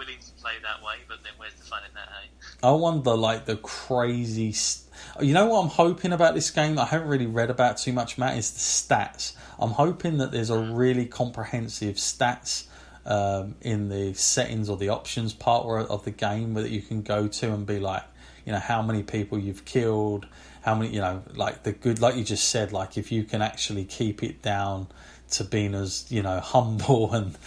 willing to play that way, but then where's the fun in that, eh? I wonder, like, the crazy... You know what I'm hoping about this game? I haven't really read about too much, Matt, is the stats. I'm hoping that there's a really comprehensive stats in the settings or the options part of the game that you can go to and be like, you know, how many people you've killed, how many, you know, like the good, like you just said, like if you can actually keep it down to being as, you know, humble and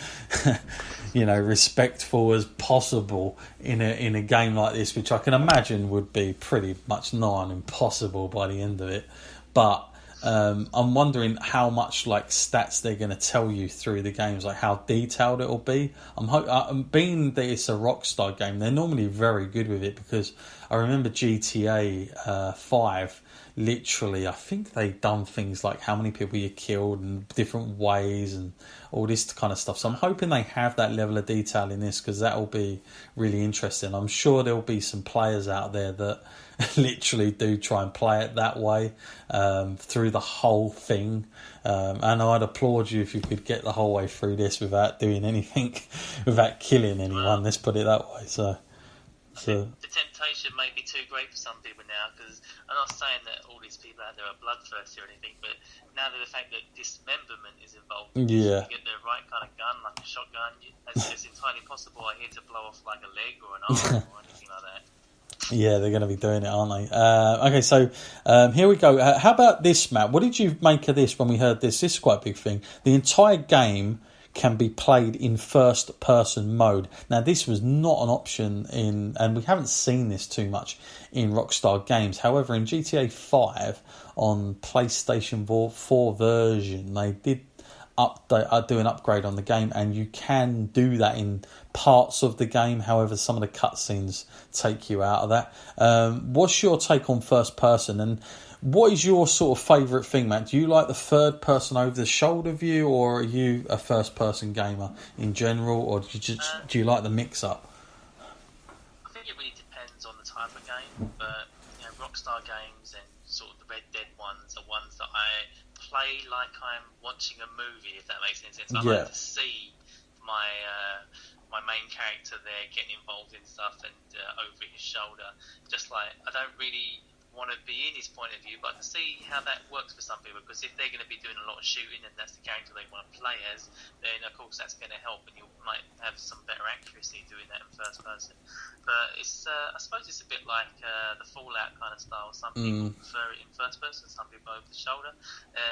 you know, respectful as possible in a game like this, which I can imagine would be pretty much nigh on impossible by the end of it. But I'm wondering how much like stats they're going to tell you through the games, like how detailed it'll be. Being that it's a Rockstar game, they're normally very good with it, because I remember GTA 5. Literally, I think they've done things like how many people you killed in different ways and all this kind of stuff. So I'm hoping they have that level of detail in this, because that will be really interesting. I'm sure there'll be some players out there that literally do try and play it that way through the whole thing. And I'd applaud you if you could get the whole way through this without doing anything, without killing anyone. Let's put it that way. So the temptation may be too great for some people now, because I'm not saying that all these people out there are bloodthirsty or anything, but now that the fact that dismemberment is involved, yeah, you get the right kind of gun, like a shotgun, it's entirely possible I hear to blow off like a leg or an arm or anything like that. Yeah, they're going to be doing it, aren't they? Okay, so here we go. How about this, Matt? What did you make of this when we heard this? This is quite a big thing. The entire game can be played in first-person mode. Now, this was not an option and we haven't seen this too much in Rockstar games. However, in GTA 5 on PlayStation 4 version, they did do an upgrade on the game, and you can do that in parts of the game. However, some of the cutscenes take you out of that. What's your take on first person, and what is your sort of favourite thing, Matt? Do you like the third person over the shoulder view, or are you a first person gamer in general, or do you like the mix up? I think it really depends on the type of game, but you know, Rockstar games and sort of the Red Dead ones are ones that I play like I'm watching a movie, if that makes any sense. I like to see my main character there getting involved in stuff and over his shoulder. Just like, I don't really want to be in his point of view, but I can see how that works for some people, because if they're going to be doing a lot of shooting and that's the character they want to play as, then of course that's going to help, and you might have some better accuracy doing that in first person. But it's I suppose it's a bit like the Fallout kind of style. Some people prefer it in first person, some people over the shoulder.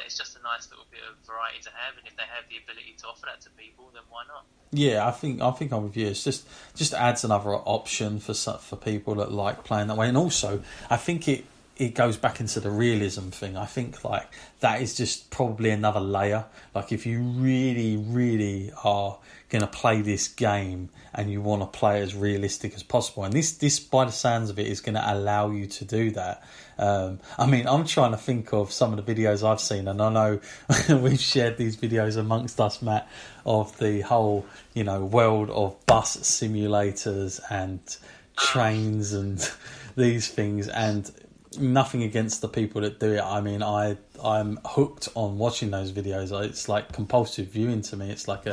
It's just a nice little bit of variety to have, and if they have the ability to offer that to people, then why not? Yeah, I think I'm with you. It's just adds another option for people that like playing that way, and also I think it goes back into the realism thing. I think like that is just probably another layer. Like if you really, really are going to play this game and you want to play as realistic as possible, and this by the sounds of it is going to allow you to do that. I mean, I'm trying to think of some of the videos I've seen, and I know we've shared these videos amongst us, Matt, of the whole, you know, world of bus simulators and trains and these things, and nothing against the people that do it. I mean, I'm hooked on watching those videos. It's like compulsive viewing to me. It's like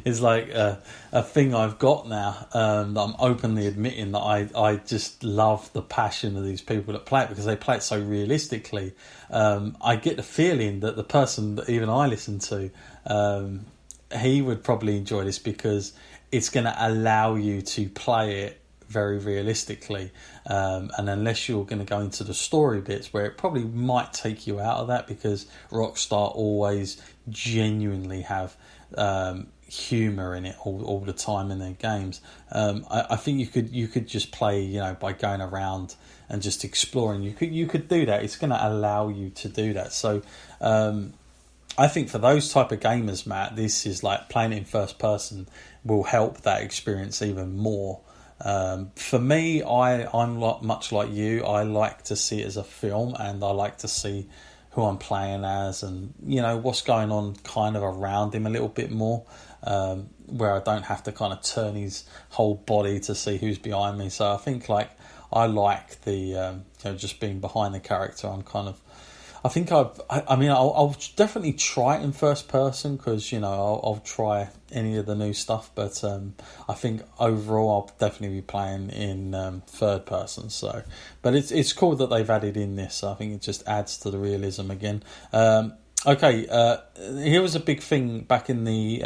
it's like a thing I've got now, that I'm openly admitting that I just love the passion of these people that play it, because they play it so realistically. I get the feeling that the person that even I listen to, he would probably enjoy this, because it's going to allow you to play it very realistically, and unless you're going to go into the story bits where it probably might take you out of that, because Rockstar always genuinely have humour in it all the time in their games. I think you could just play, you know, by going around and just exploring. You could do that. It's going to allow you to do that. So I think for those type of gamers, Matt, this is like playing it in first person will help that experience even more. For me, I'm much like you. I like to see it as a film, and I like to see who I'm playing as, and you know what's going on kind of around him a little bit more, where I don't have to kind of turn his whole body to see who's behind me. So I think like I like the you know, just being behind the character. I think I'll definitely try it in first person because I'll try any of the new stuff. But I think overall I'll definitely be playing in third person. So, but it's cool that they've added in this. I think it just adds to the realism again. Okay, here was a big thing back in the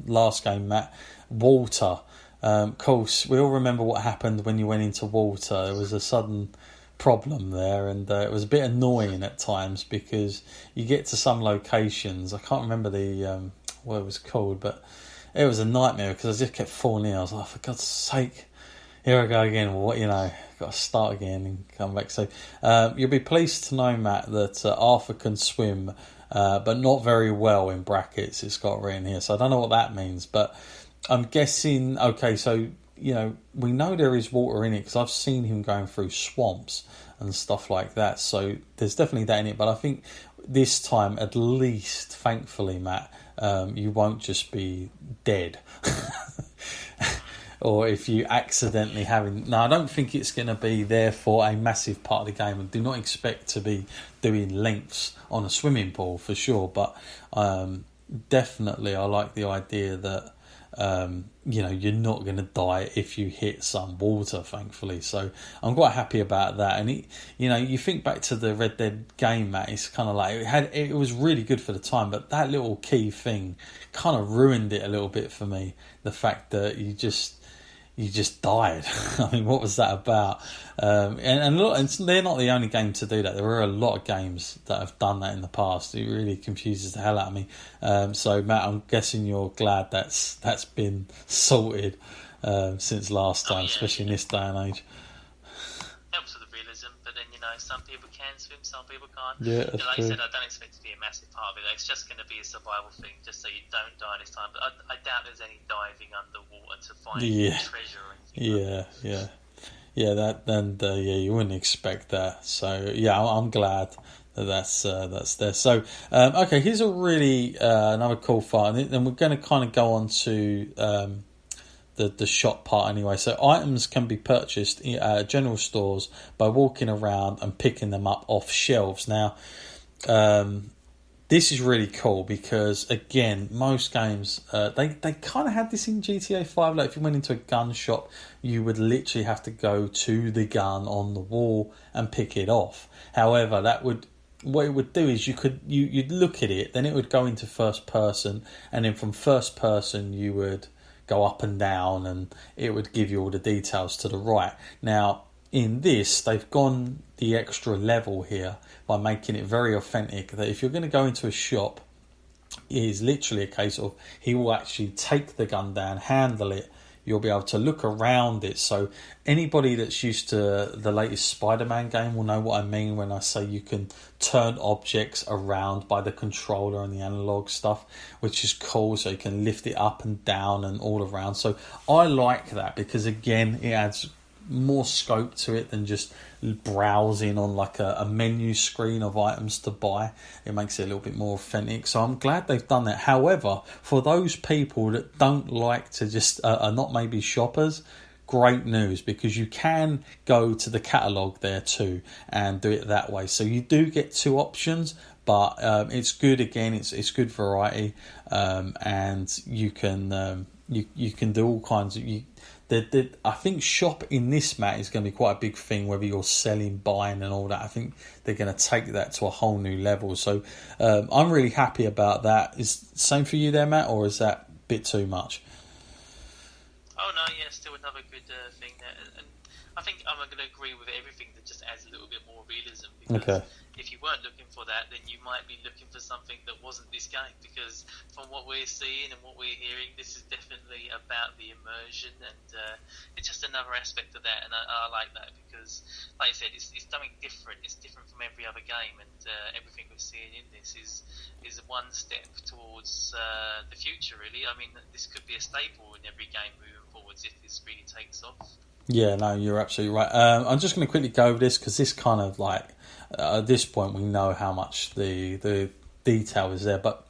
last game, Matt. Water. Of course, we all remember what happened when you went into water. There was a sudden problem there, and it was a bit annoying at times because you get to some locations. I can't remember the what it was called, but it was a nightmare because I just kept falling in. I was like, for God's sake, here I go again. Well, got to start again and come back. So you'll be pleased to know, Matt, that Arthur can swim, but not very well in brackets. It's got written here, so I don't know what that means, but I'm guessing. Okay, so we know there is water in it because I've seen him going through swamps and stuff like that. So there's definitely that in it. But I think this time, at least, thankfully, Matt, you won't just be dead. Or if you accidentally No, I don't think it's going to be there for a massive part of the game. I do not expect to be doing lengths on a swimming pool for sure. But definitely, I like the idea that you're not going to die if you hit some water, thankfully. So I'm quite happy about that. And you think back to the Red Dead game, Matt, it's kind of like it was really good for the time, but that little key thing kind of ruined it a little bit for me. The fact that you just died. I mean, what was that about? And look, and they're not the only game to do that. There are a lot of games that have done that in the past. It really confuses the hell out of me. So, Matt, I'm guessing you're glad that's been sorted since last time, especially in this day and age. Helps with the realism, but then some people can swim, some people can't. Yeah, that's like true. I said, I don't expect it to be a massive part of it. It's just going to be a survival thing, just so you don't die this time. But I doubt there's any diving underwater to find treasure or anything. You wouldn't expect that. So yeah, I'm glad that's there. So okay, here's a really another cool part, and we're going to kind of go on to the shop part anyway. So items can be purchased at general stores by walking around and picking them up off shelves. Now, this is really cool because, again, most games, they kind of had this in GTA 5. Like, if you went into a gun shop, you would literally have to go to the gun on the wall and pick it off. However, what it would do is you'd look at it, then it would go into first person, and then from first person you would go up and down, and it would give you all the details to the right. Now, in this, they've gone the extra level here by making it very authentic, that if you're going to go into a shop, it is literally a case of he will actually take the gun down, handle it, you'll be able to look around it. So anybody that's used to the latest Spider-Man game will know what I mean when I say you can turn objects around by the controller and the analog stuff, which is cool. So you can lift it up and down and all around. So I like that because, again, it adds more scope to it than just browsing on like a menu screen of items to buy. It makes it a little bit more authentic, so I'm glad they've done that. However, for those people that don't like to just are not maybe shoppers, great news, because you can go to the catalogue there too and do it that way. So you do get two options, but it's good. Again, it's good variety, and you can you can do all kinds of I think shop in this, Matt, is going to be quite a big thing, whether you're selling, buying and all that. I think they're going to take that to a whole new level. So I'm really happy about that. Is the same for you there, Matt, or is that a bit too much? Oh, no, yeah, still another good thing there. And I think I'm going to agree with everything that just adds a little bit more realism. Because if you weren't looking for that, then you might be looking for something that wasn't this game. Because from what we're seeing and what we're hearing, this is definitely about the immersion. And it's just another aspect of that. And I like that because, like I said, it's something different. It's different from every other game. And everything we're seeing in this is one step towards the future, really. I mean, this could be a staple in every game moving forwards if this really takes off. Yeah, no, you're absolutely right. I'm just going to quickly go over this because this kind of like, at this point we know how much the detail is there, but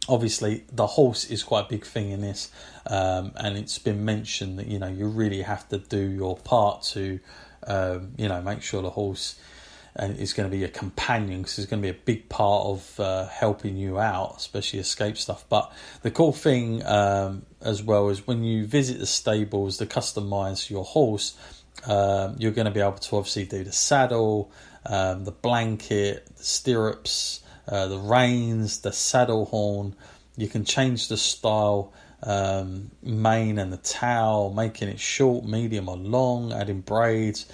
obviously the horse is quite a big thing in this, and it's been mentioned that you really have to do your part to make sure the horse and is going to be your companion, because it's going to be a big part of helping you out, especially escape stuff. But the cool thing as well is when you visit the stables to customise your horse, you're going to be able to obviously do the saddle, the blanket, the stirrups, the reins, the saddle horn. You can change the style, mane and the tail, making it short, medium or long, adding braids,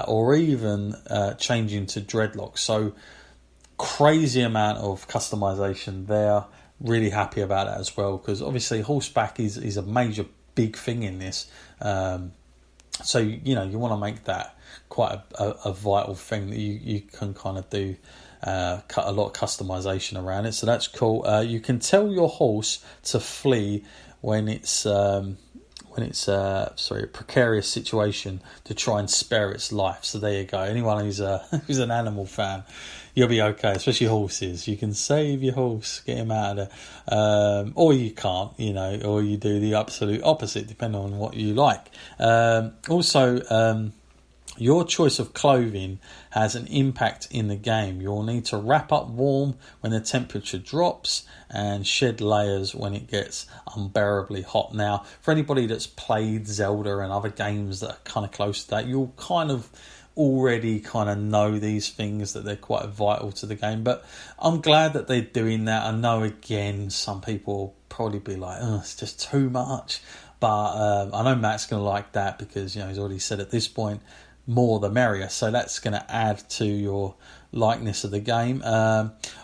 or even changing to dreadlocks. So crazy amount of customization there. Really happy about that as well, because obviously horseback is a major big thing in this. So you want to make that quite a vital thing that you can kind of do a lot of customization around it. So that's cool. You can tell your horse to flee when it's a precarious situation, to try and spare its life. So there you go. Anyone who's an animal fan, you'll be okay, especially horses. You can save your horse, get him out of there. Or you can't, or you do the absolute opposite, depending on what you like. Also, your choice of clothing has an impact in the game. You'll need to wrap up warm when the temperature drops and shed layers when it gets unbearably hot. Now, for anybody that's played Zelda and other games that are kind of close to that, you'll kind of already kind of know these things, that they're quite vital to the game. But I'm glad that they're doing that. I know, again, some people will probably be like, oh, it's just too much. But I know Matt's going to like that, because he's already said at this point, more the merrier. So that's going to add to your likeness of the game.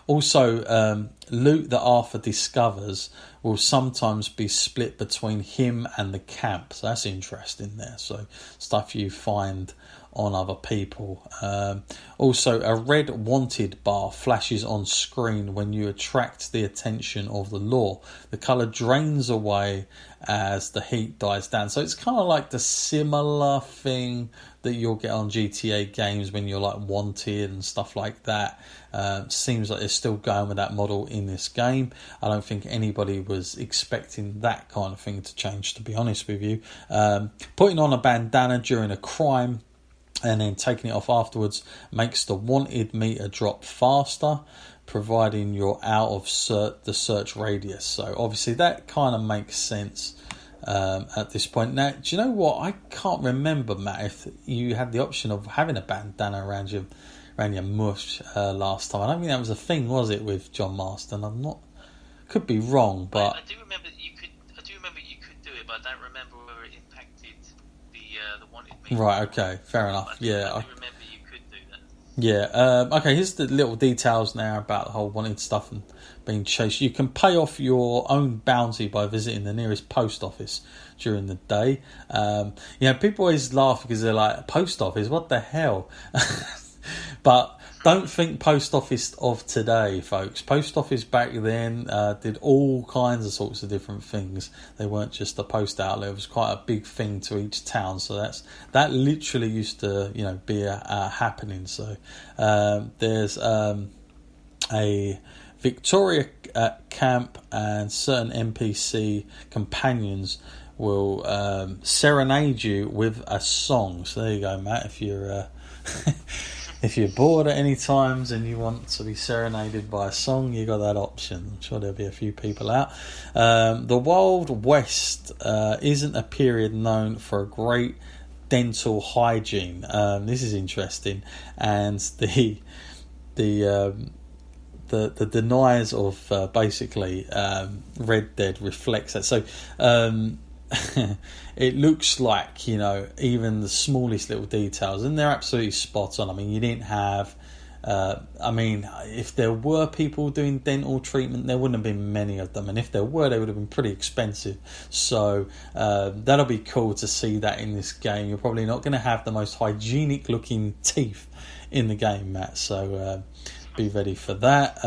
Also, loot that Arthur discovers will sometimes be split between him and the camp. So that's interesting there. So stuff you find on other people. Also, a red wanted bar flashes on screen when you attract the attention of the law. The colour drains away as the heat dies down. So it's kind of like the similar thing that you'll get on GTA games when you're like wanted and stuff like that. Seems like they're still going with that model in this game. I don't think anybody was expecting that kind of thing to change, to be honest with you. Putting on a bandana during a crime and then taking it off afterwards makes the wanted meter drop faster, providing you're out of the search radius. So obviously that kind of makes sense at this point. Now, do you know what? I can't remember, Matt, if you had the option of having a bandana around your mush last time. I don't think that was a thing, was it, with John Marston? Could be wrong, but I do remember that you could. I do remember you could do it, but I don't remember whether it impacted the wanted meter. Right. Okay. Fair enough. I do remember you could do that. Yeah. Okay. Here's the little details now about the whole wanted stuff and being chased. You can pay off your own bounty by visiting the nearest post office during the day. People always laugh because they're like, post office? What the hell? But don't think post office of today, folks. Post office back then did all kinds of sorts of different things. They weren't just a post outlet. It was quite a big thing to each town. So that literally used to be a happening. So there's a Victoria camp, and certain NPC companions will serenade you with a song. So there you go, Matt. If you're if you're bored at any times and you want to be serenaded by a song, you got that option. I'm sure there'll be a few people out. The Wild West isn't a period known for a great dental hygiene. This is interesting, and the deniers of basically Red Dead reflects that. So it looks like, even the smallest little details, and they're absolutely spot on. I mean, you didn't have if there were people doing dental treatment, there wouldn't have been many of them, and if there were, they would have been pretty expensive. So that'll be cool to see that in this game. You're probably not going to have the most hygienic looking teeth in the game, Matt, so be ready for that.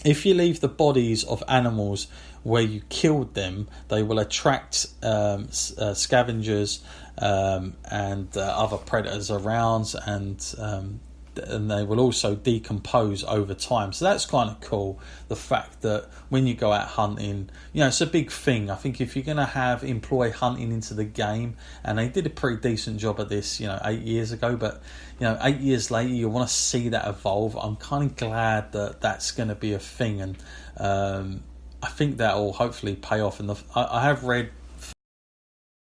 If you leave the bodies of animals where you killed them, they will attract scavengers and other predators around, and and they will also decompose over time. So that's kind of cool. The fact that when you go out hunting, it's a big thing. I think if you're going to employ hunting into the game, and they did a pretty decent job at this, 8 years ago, but 8 years later, you want to see that evolve. I'm kind of glad that that's going to be a thing, and I think that will hopefully pay off. And I have read